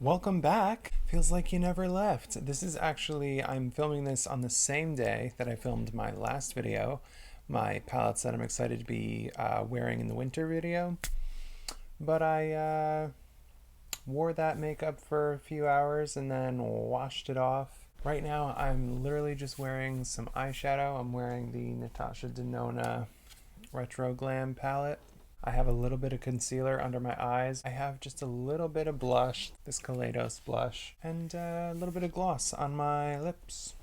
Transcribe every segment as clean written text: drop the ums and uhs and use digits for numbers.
Welcome back. Feels like you never left. This is actually, I'm filming this on the same day that I filmed my last video, my palettes that I'm excited to be wearing in the winter video. But I wore that makeup for a few hours and then washed it off. Right now, I'm literally just wearing some eyeshadow. I'm wearing the Natasha Denona Retro Glam palette. I have a little bit of concealer under my eyes. I have just a little bit of blush, this Kaleidos blush, and a little bit of gloss on my lips.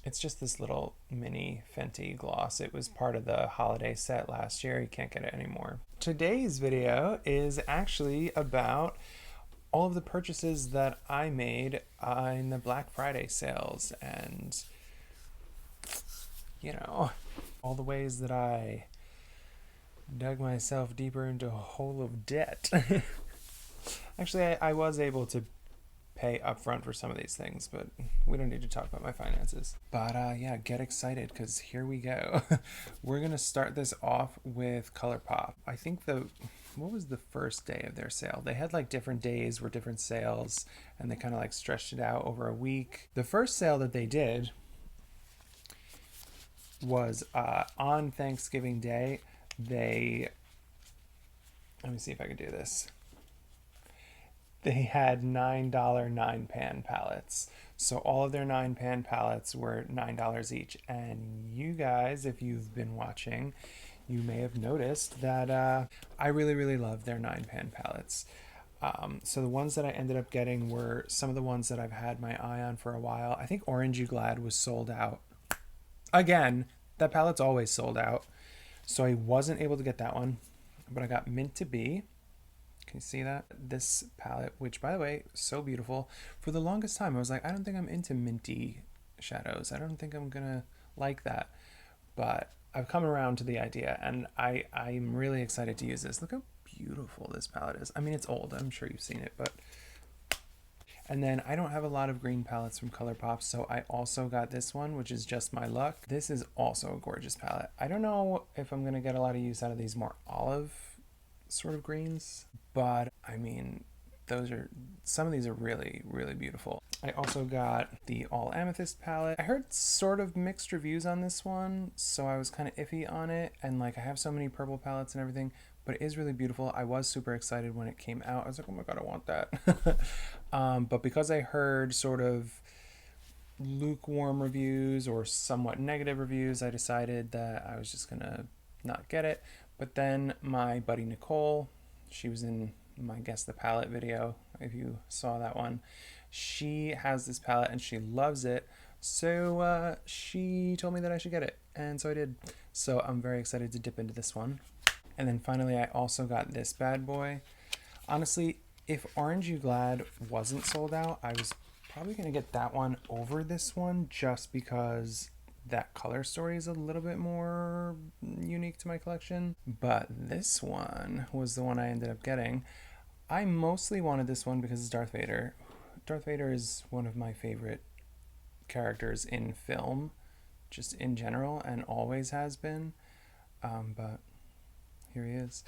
It's just this little mini Fenty gloss. It was part of the holiday set last year. You can't get it anymore. Today's video is actually about all of the purchases that I made in the Black Friday sales and, all the ways that I dug myself deeper into a hole of debt. Actually, I was able to pay upfront for some of these things, but we don't need to talk about my finances. But yeah, get excited because here we go. We're gonna start this off with ColourPop. I think what was the first day of their sale? They had like different days were different sales, and they kind of like stretched it out over a week. The first sale that they did was on Thanksgiving Day. Let me see if I can do this. They had $9 9-pan palettes. So all of their 9-pan palettes were $9 each. And you guys, if you've been watching, you may have noticed that I really, really love their 9-pan palettes. So the ones that I ended up getting were some of the ones that I've had my eye on for a while. I think Orange You Glad was sold out. Again, that palette's always sold out. So I wasn't able to get that one, but I got Mint to Be. Can you see that? This palette, which by the way, so beautiful. For the longest time, I was like, I don't think I'm into minty shadows. I don't think I'm gonna like that. But I've come around to the idea, and I'm really excited to use this. Look how beautiful this palette is. I mean, it's old. I'm sure you've seen it, but... And then I don't have a lot of green palettes from ColourPop, so I also got this one, which is Just My Luck. This is also a gorgeous palette. I don't know if I'm going to get a lot of use out of these more olive sort of greens, but I mean, some of these are really, really beautiful. I also got the All Amethyst palette. I heard sort of mixed reviews on this one, so I was kind of iffy on it, and like I have so many purple palettes and everything, but it is really beautiful. I was super excited when it came out. I was like, oh my god, I want that. But because I heard sort of lukewarm reviews or somewhat negative reviews, I decided that I was just gonna not get it. But then my buddy Nicole, she was in my Guess the Palette video, if you saw that one, she has this palette and she loves it. So she told me that I should get it, and so I did. So I'm very excited to dip into this one. And then finally, I also got this bad boy. Honestly, if Orange You Glad wasn't sold out, I was probably going to get that one over this one just because that color story is a little bit more unique to my collection. But this one was the one I ended up getting. I mostly wanted this one because it's Darth Vader. Darth Vader is one of my favorite characters in film, just in general, and always has been. But here he is.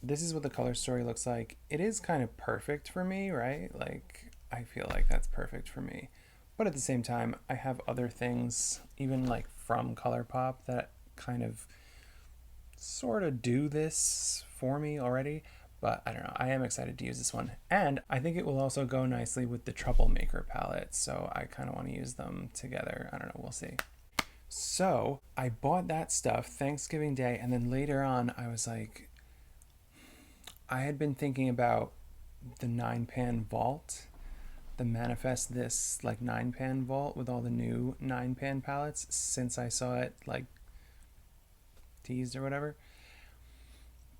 This is what the color story looks like. It is kind of perfect for me, right? Like, I feel like that's perfect for me. But at the same time, I have other things, even like from ColourPop, that kind of sort of do this for me already. But I don't know, I am excited to use this one. And I think it will also go nicely with the Troublemaker palette. So I kind of want to use them together. I don't know, we'll see. So I bought that stuff Thanksgiving Day, and then later on I was like, I had been thinking about the 9-pan vault, the Manifest This like 9-pan vault with all the new 9-pan palettes since I saw it like teased or whatever.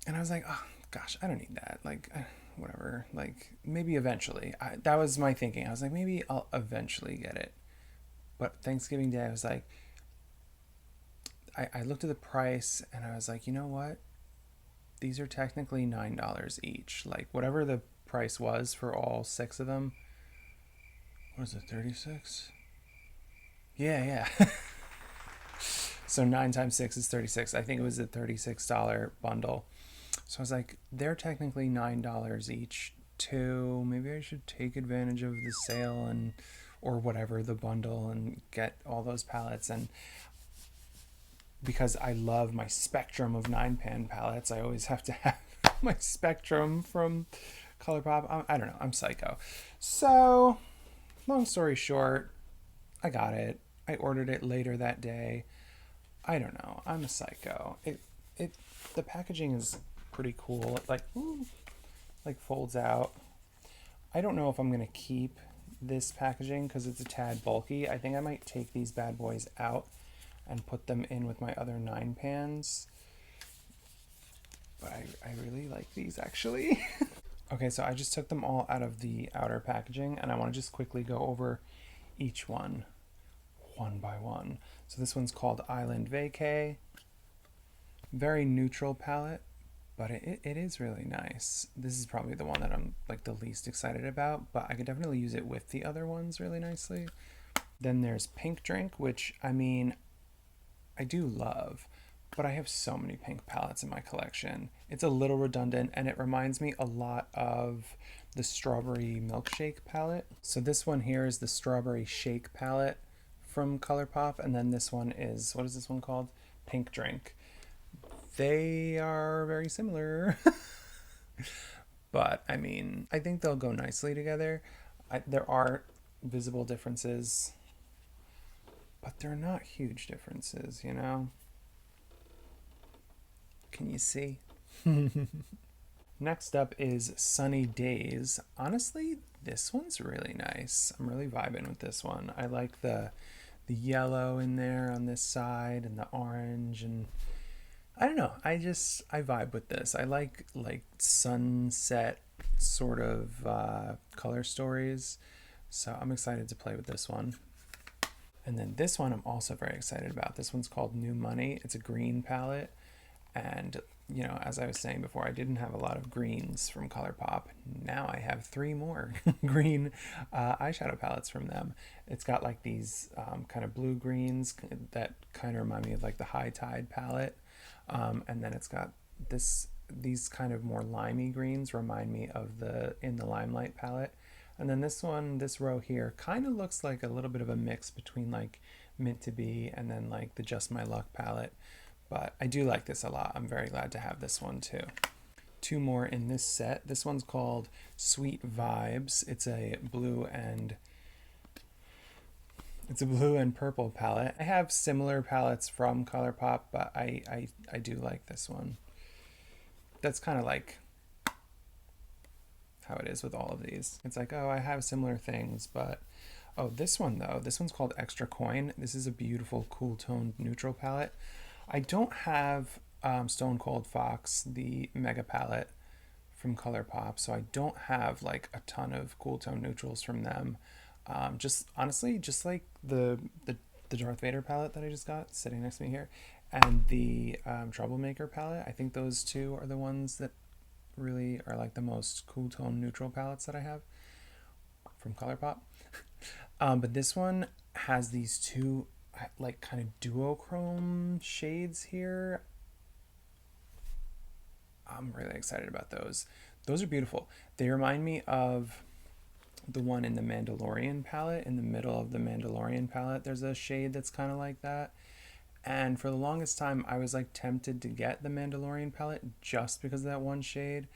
And I was like, oh gosh, I don't need that. Like, whatever. Like, maybe eventually. That was my thinking. I was like, maybe I'll eventually get it. But Thanksgiving Day, I was like, I looked at the price and I was like, you know what? These are technically $9 each. Like, whatever the price was for all 6 of them. What is it, 36? Yeah. So 9 times 6 is 36. I think it was a $36 bundle. So I was like, they're technically $9 each 2. Maybe I should take advantage of the sale and or whatever, the bundle, and get all those palettes. And because I love my spectrum of 9-pan palettes, I always have to have my spectrum from ColourPop. I don't know. I'm psycho. So, long story short, I got it. I ordered it later that day. I don't know. I'm a psycho. The packaging is pretty cool. It like folds out. I don't know if I'm gonna keep this packaging because it's a tad bulky. I think I might take these bad boys out and put them in with my other 9-pans. But I really like these actually. Okay, so I just took them all out of the outer packaging and I want to just quickly go over each one by one. So this one's called Island Vacay. Very neutral palette, but it is really nice. This is probably the one that I'm like the least excited about, but I could definitely use it with the other ones really nicely. Then there's Pink Drink, which I mean, I do love, but I have so many pink palettes in my collection. It's a little redundant and it reminds me a lot of the Strawberry Milkshake palette. So this one here is the Strawberry Shake palette from ColourPop, and then this one is, what is this one called? Pink Drink. They are very similar. But I mean, I think they'll go nicely together. There are visible differences, but they're not huge differences, you know? Can you see? Next up is Sunny Days. Honestly, this one's really nice. I'm really vibing with this one. I like the yellow in there on this side and the orange, and I don't know. I vibe with this. I like sunset sort of color stories. So I'm excited to play with this one. And then this one I'm also very excited about. This one's called New Money. It's a green palette. And, you know, as I was saying before, I didn't have a lot of greens from ColourPop. Now I have 3 more green eyeshadow palettes from them. It's got like these kind of blue greens that kind of remind me of like the High Tide palette. And then it's got these kind of more limey greens remind me of the In the Limelight palette. And then this row here kind of looks like a little bit of a mix between like Mint to Be and then like the Just My Luck palette. But I do like this a lot. I'm very glad to have this one too. 2 more in this set. This one's called Sweet Vibes. It's a blue and purple palette. I have similar palettes from ColourPop, but I do like this one. That's kind of like how it is with all of these. It's like, oh, I have similar things, but oh, this one though, this one's called Extra Coin. This is a beautiful cool toned neutral palette. I don't have Stone Cold Fox, the Mega palette from ColourPop, so I don't have like a ton of cool tone neutrals from them. Just honestly, just like the Darth Vader palette that I just got sitting next to me here, and the Troublemaker palette. I think those 2 are the ones that really are like the most cool tone neutral palettes that I have from ColourPop. But this one has these 2 like kind of duochrome shades here. I'm really excited about those. Those are beautiful. They remind me of the one in the Mandalorian palette. In the middle of the Mandalorian palette, there's a shade that's kind of like that. And for the longest time, I was like tempted to get the Mandalorian palette just because of that one shade.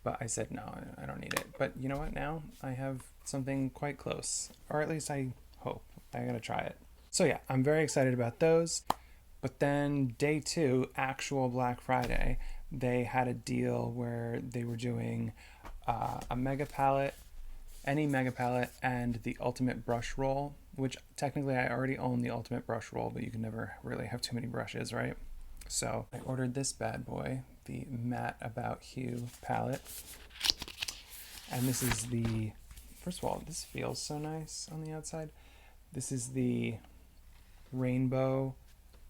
But I said, no, I don't need it. But you know what? Now I have something quite close. Or at least I hope. I gotta try it. So yeah, I'm very excited about those. But then day 2, actual Black Friday, they had a deal where they were doing a mega palette, any mega palette, and the ultimate brush roll, which technically I already own the ultimate brush roll, but you can never really have too many brushes, right? So I ordered this bad boy, the Matte About Hue palette. And this is the, first of all, this feels so nice on the outside. This is the Rainbow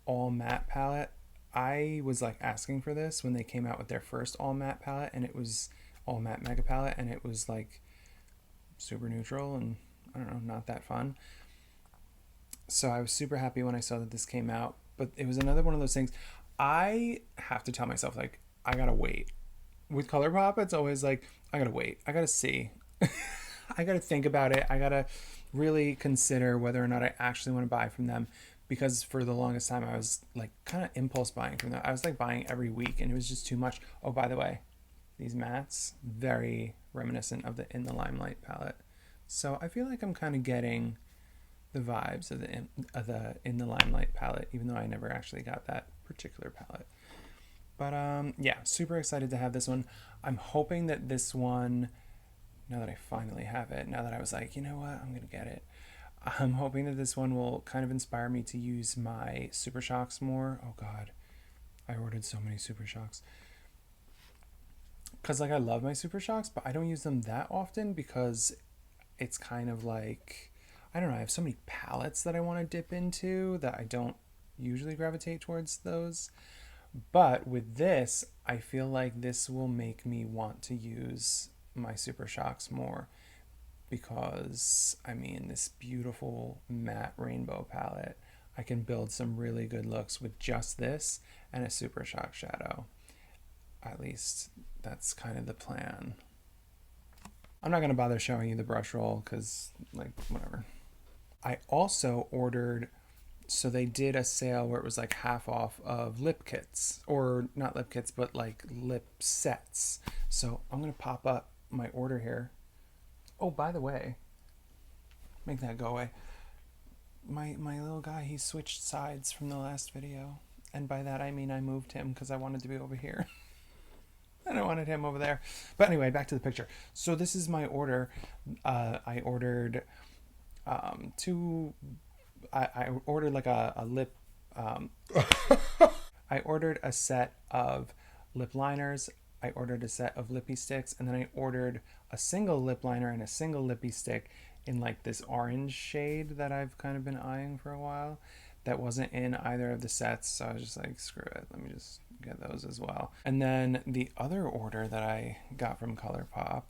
All Matte palette. I was like asking for this when they came out with their first all matte palette, and it was all matte mega palette, and it was like super neutral and I don't know, not that fun. So I was super happy when I saw that this came out, but it was another one of those things I have to tell myself, like, I gotta wait with ColourPop, it's always like, I gotta wait. I gotta see. I gotta think about it. I gotta really consider whether or not I actually want to buy from them. Because for the longest time, I was like kind of impulse buying from them. I was like buying every week, and it was just too much. Oh, by the way, these mattes, very reminiscent of the In the Limelight palette. So I feel like I'm kind of getting the vibes of the In the Limelight palette, even though I never actually got that particular palette. But yeah, super excited to have this one. I'm hoping that this one, now that I finally have it, now that I was like, you know what, I'm going to get it. I'm hoping that this one will kind of inspire me to use my Super Shocks more. Oh God, I ordered so many Super Shocks. Because like I love my Super Shocks, but I don't use them that often because it's kind of like, I don't know, I have so many palettes that I want to dip into that I don't usually gravitate towards those. But with this, I feel like this will make me want to use my Super Shocks more because, I mean, this beautiful matte rainbow palette, I can build some really good looks with just this and a Super Shock shadow. At least that's kind of the plan. I'm not going to bother showing you the brush roll because, like, whatever. I also ordered, so they did a sale where it was like half off of lip kits, or not lip kits, but like lip sets. So I'm going to pop up my order here. Oh, by the way, make that go away. My little guy, he switched sides from the last video. And by that I mean I moved him because I wanted to be over here. And I wanted him over there. But anyway, back to the picture. So this is my order. I ordered two. I ordered like a lip. I ordered a set of lip liners. I ordered a set of lippy sticks, and then I ordered a single lip liner and a single lippy stick in like this orange shade that I've kind of been eyeing for a while. That wasn't in either of the sets, so I was just like, screw it, let me just get those as well. And then the other order that I got from ColourPop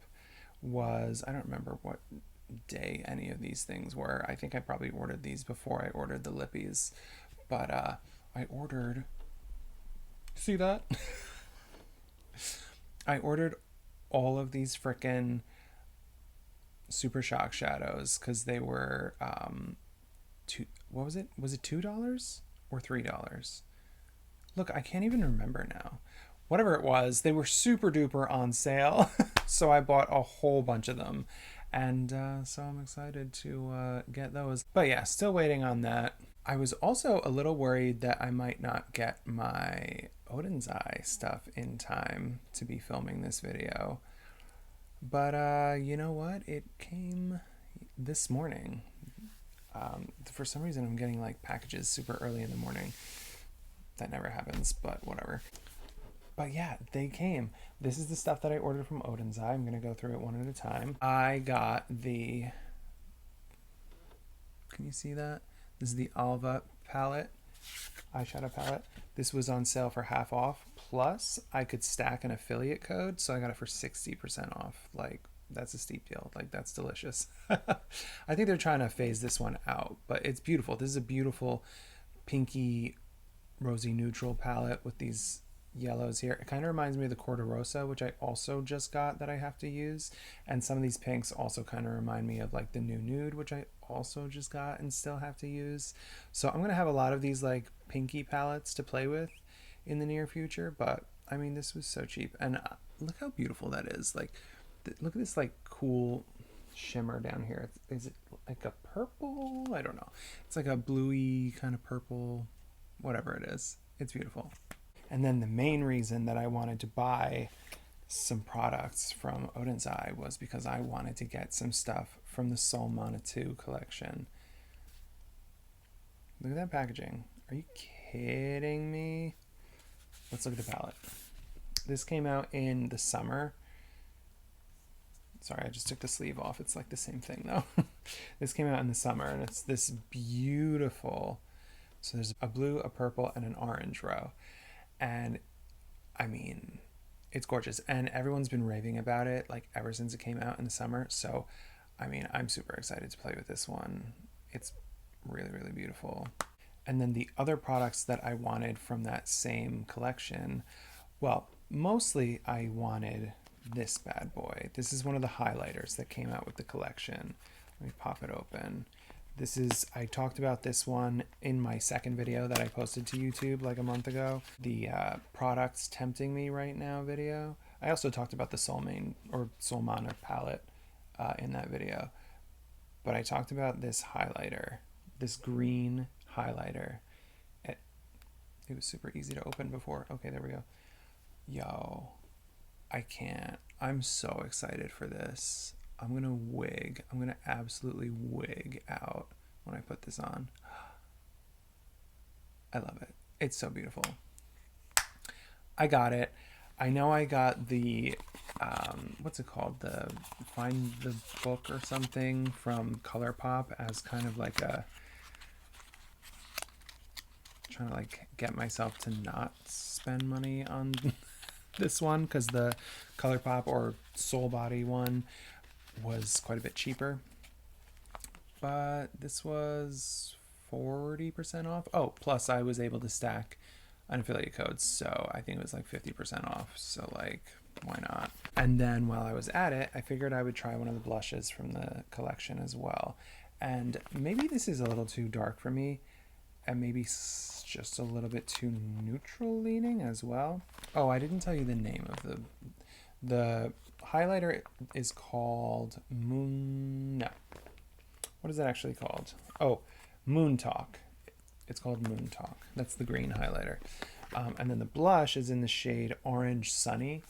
was, I don't remember what day any of these things were. I think I probably ordered these before I ordered the lippies, but I ordered, see that? I ordered all of these frickin' Super Shock shadows because they were what was it? Was it $2 or $3? Look, I can't even remember now. Whatever it was, they were super duper on sale. So I bought a whole bunch of them. And so I'm excited to get those. But yeah, still waiting on that. I was also a little worried that I might not get my Odin's Eye stuff in time to be filming this video. But you know what? It came this morning. For some reason, I'm getting like packages super early in the morning. That never happens, but whatever. But yeah, they came. This is the stuff that I ordered from Odin's Eye. I'm going to go through it one at a time. I got the, can you see that? This is the Alva palette, eyeshadow palette. This was on sale for half off. Plus, I could stack an affiliate code, so I got it for 60% off. Like, that's a steep deal. Like, that's delicious. I think they're trying to phase this one out, but it's beautiful. This is a beautiful pinky rosy neutral palette with these yellows here. It kind of reminds me of the Corderosa, which I also just got that I have to use. And some of these pinks also kind of remind me of like the new nude, which I also just got and still have to use. So I'm going to have a lot of these like pinky palettes to play with in the near future. But I mean, this was so cheap. And look how beautiful that is. Like, look at this like cool shimmer down here. Is it like a purple? I don't know. It's like a bluey kind of purple, whatever it is. It's beautiful. And then the main reason that I wanted to buy some products from Odin's Eye was because I wanted to get some stuff from the Sol Manitou collection. Look at that packaging. Are you kidding me? Let's look at the palette. This came out in the summer. Sorry, I just took the sleeve off. It's like the same thing though. This came out in the summer and it's this beautiful, so there's a blue, a purple, and an orange row. And I mean, it's gorgeous. And everyone's been raving about it like ever since it came out in the summer. So, I mean, I'm super excited to play with this one. It's really, really beautiful. And then the other products that I wanted from that same collection, well, mostly I wanted this bad boy. This is one of the highlighters that came out with the collection. Let me pop it open. This is, I talked about this one in my second video that I posted to YouTube like a month ago. The products tempting me right now video. I also talked about the Solmana palette in that video. But I talked about this highlighter, this green highlighter. It was super easy to open before. Okay, there we go. Yo, I can't. I'm so excited for this. I'm gonna wig. I'm gonna absolutely wig out when I put this on. I love it. It's so beautiful. I got it. I know I got the, what's it called? The Find the Book or something from ColourPop as kind of like a, trying to like get myself to not spend money on this one, because the ColourPop or Soul Body one was quite a bit cheaper, but this was 40% off. Oh, plus I was able to stack an affiliate code, so I think it was like 50% off, so like why not? And then while I was at it, I figured I would try one of the blushes from the collection as well. And maybe this is a little too dark for me, and maybe just a little bit too neutral leaning as well. Oh, I didn't tell you the name of the highlighter. Is called no, what is that actually called? Oh, Moon Talk. It's called Moon Talk. That's the green highlighter. And then the blush is in the shade Orange Sunny.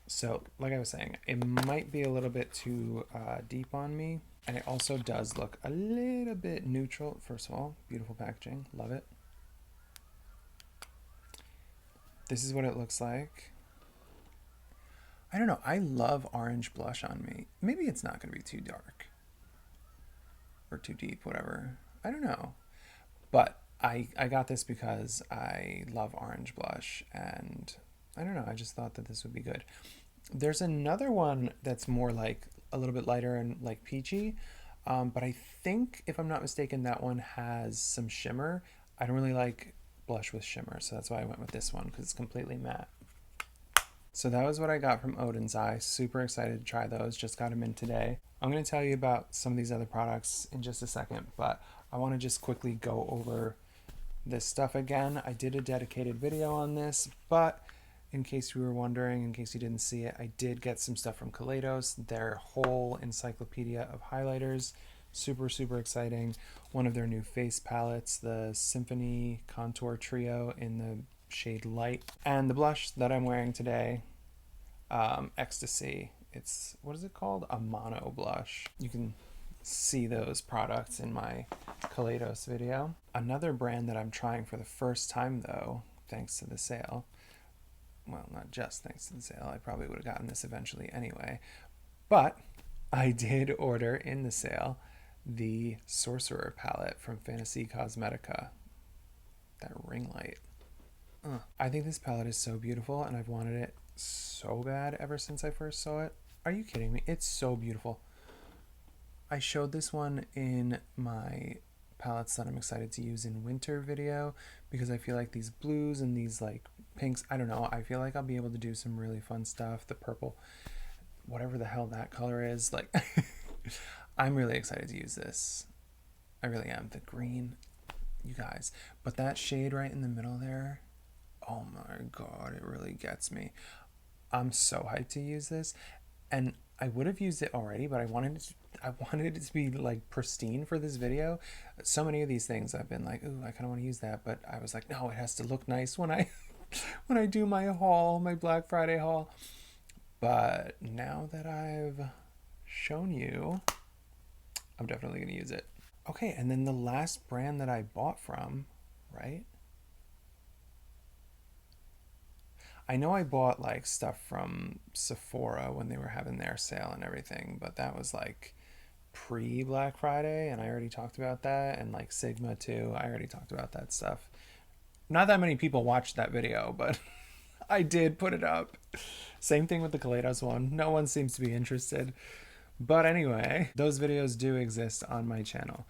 So like I was saying, it might be a little bit too deep on me. And it also does look a little bit neutral. First of all, beautiful packaging. Love it. This is what it looks like. I don't know. I love orange blush on me. Maybe it's not going to be too dark. Or too deep, whatever. I don't know. But I got this because I love orange blush. And I don't know. I just thought that this would be good. There's another one that's more like a little bit lighter and like peachy. But I think, if I'm not mistaken, that one has some shimmer. I don't really like blush with shimmer, so that's why I went with this one, because it's completely matte. So that was what I got from Odin's Eye. Super excited to try those. Just got them in today. I'm going to tell you about some of these other products in just a second, but I want to just quickly go over this stuff again. I did a dedicated video on this, but in case you were wondering, in case you didn't see it, I did get some stuff from Kaleidos, their whole encyclopedia of highlighters. Super, super exciting. One of their new face palettes, the Symphony Contour Trio in the shade Light. And the blush that I'm wearing today, Ecstasy. It's, what is it called? A mono blush. You can see those products in my Kaleidos video. Another brand that I'm trying for the first time though, thanks to the sale. Well, not just thanks to the sale. I probably would have gotten this eventually anyway. But I did order in the sale the Sorcerer palette from Fantasy Cosmetica. That ring light. I think this palette is so beautiful, and I've wanted it so bad ever since I first saw it. Are you kidding me? It's so beautiful. I showed this one in my palettes that I'm excited to use in winter video, because I feel like these blues and these like pinks, I don't know, I feel like I'll be able to do some really fun stuff. The purple, whatever the hell that color is, like I'm really excited to use this. I really am. The green, you guys, but that shade right in the middle there, oh my god, it really gets me. I'm so hyped to use this, and I would have used it already, but I wanted it to be like pristine for this video. So many of these things I've been like, ooh, I kind of want to use that, but I was like, no, it has to look nice when I when I do my haul, my Black Friday haul. But now that I've shown you, I'm definitely going to use it. Okay, and then the last brand that I bought from, right? I know I bought like stuff from Sephora when they were having their sale and everything, but that was like pre-Black Friday, and I already talked about that, and like Sigma too. I already talked about that stuff. Not that many people watched that video, but I did put it up. Same thing with the Kaleidos one. No one seems to be interested. But anyway, those videos do exist on my channel.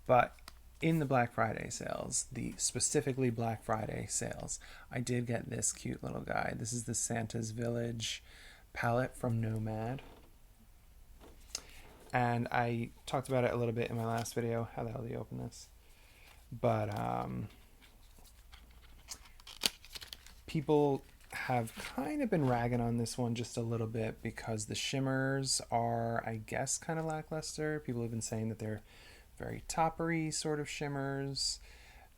But in the Black Friday sales, the specifically Black Friday sales, I did get this cute little guy. This is the Santa's Village palette from Nomad. And I talked about it a little bit in my last video. How the hell do you open this? But people have kind of been ragging on this one just a little bit because the shimmers are, I guess, kind of lackluster. People have been saying that they're very toppery sort of shimmers.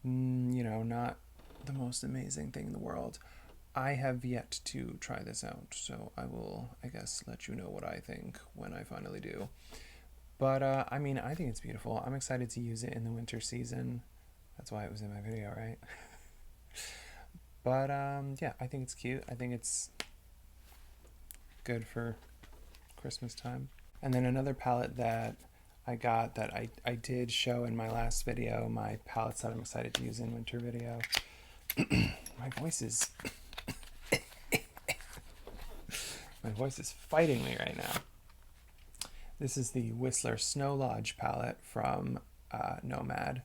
You know, not the most amazing thing in the world. I have yet to try this out, so I will, I guess, let you know what I think when I finally do. But, I mean, I think it's beautiful. I'm excited to use it in the winter season. That's why it was in my video, right? But, yeah, I think it's cute. I think it's good for Christmas time. And then another palette that I got that I did show in my last video, my palettes that I'm excited to use in winter video. My voice is... my voice is fighting me right now. This is the Whistler Snow Lodge palette from Nomad.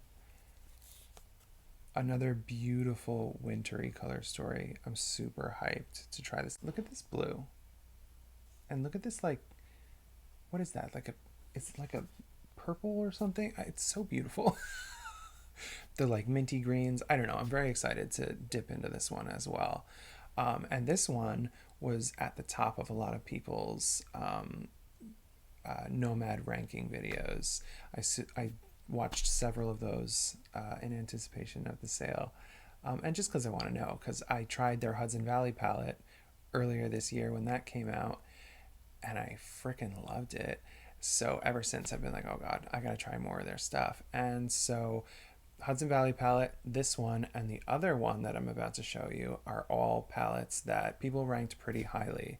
Another beautiful wintry color story. I'm super hyped to try this. Look at this blue. And look at this, like, what is that? It's like a purple or something? It's so beautiful. They're like minty greens. I don't know. I'm very excited to dip into this one as well. And this one was at the top of a lot of people's Nomad ranking videos. I watched several of those in anticipation of the sale. And just because I want to know, because I tried their Hudson Valley palette earlier this year when that came out, and I freaking loved it. So ever since I've been like, oh God, I gotta try more of their stuff. And so Hudson Valley palette, this one, and the other one that I'm about to show you are all palettes that people ranked pretty highly.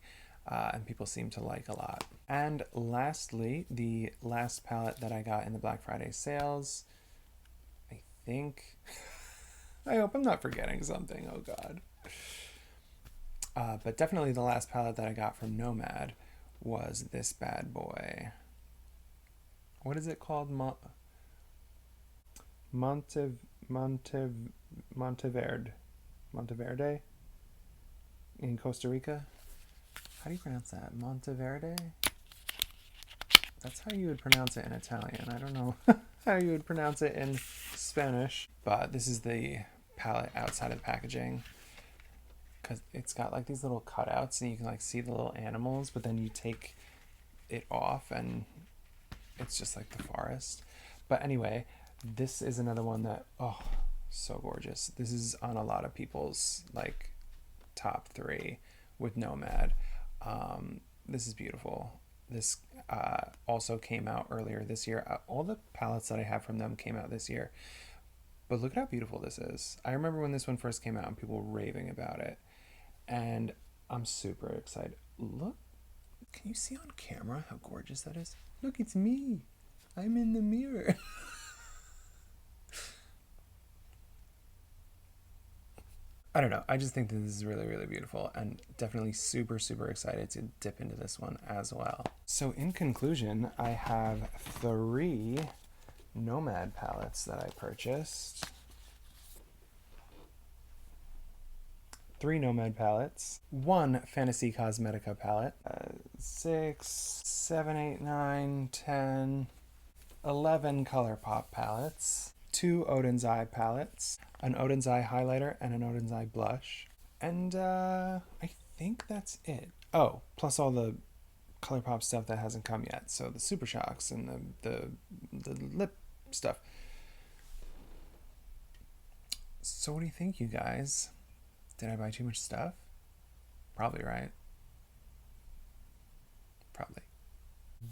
And people seem to like a lot. And lastly, the last palette that I got in the Black Friday sales, I think, I hope I'm not forgetting something, oh God. But definitely the last palette that I got from Nomad was this bad boy. What is it called? Monteverde in Costa Rica. How do you pronounce that? Monteverde? That's how you would pronounce it in Italian. I don't know how you would pronounce it in Spanish. But this is the palette outside of the packaging. Because it's got like these little cutouts and you can like see the little animals, but then you take it off and it's just like the forest. But anyway, this is another one that, oh, so gorgeous. This is on a lot of people's like top 3 with Nomad. This is beautiful. This also came out earlier this year. All the palettes that I have from them came out this year. But look at how beautiful this is. I remember when this one first came out and people were raving about it. And I'm super excited. Look, can you see on camera how gorgeous that is? Look, it's me. I'm in the mirror. I don't know. I just think that this is really, really beautiful and definitely super, super excited to dip into this one as well. So in conclusion, I have 3 Nomad palettes that I purchased. 3 Nomad palettes, 1 Fantasy Cosmetica palette, 6, 7, 8, 9, 10, 11 ColourPop palettes, 2 Odin's Eye palettes, an Odin's Eye highlighter, and an Odin's Eye blush. And I think that's it. Oh, plus all the ColourPop stuff that hasn't come yet. So the Super Shocks and the lip stuff. So what do you think, you guys? Did I buy too much stuff? Probably, right? Probably.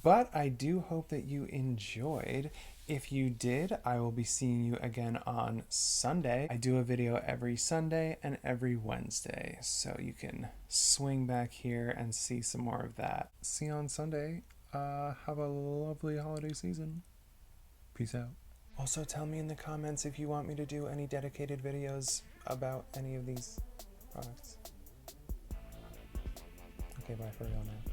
But I do hope that you enjoyed. If you did, I will be seeing you again on Sunday. I do a video every Sunday and every Wednesday, so you can swing back here and see some more of that. See you on Sunday. Have a lovely holiday season. Peace out. Also, tell me in the comments if you want me to do any dedicated videos about any of these products. Okay, bye for real now.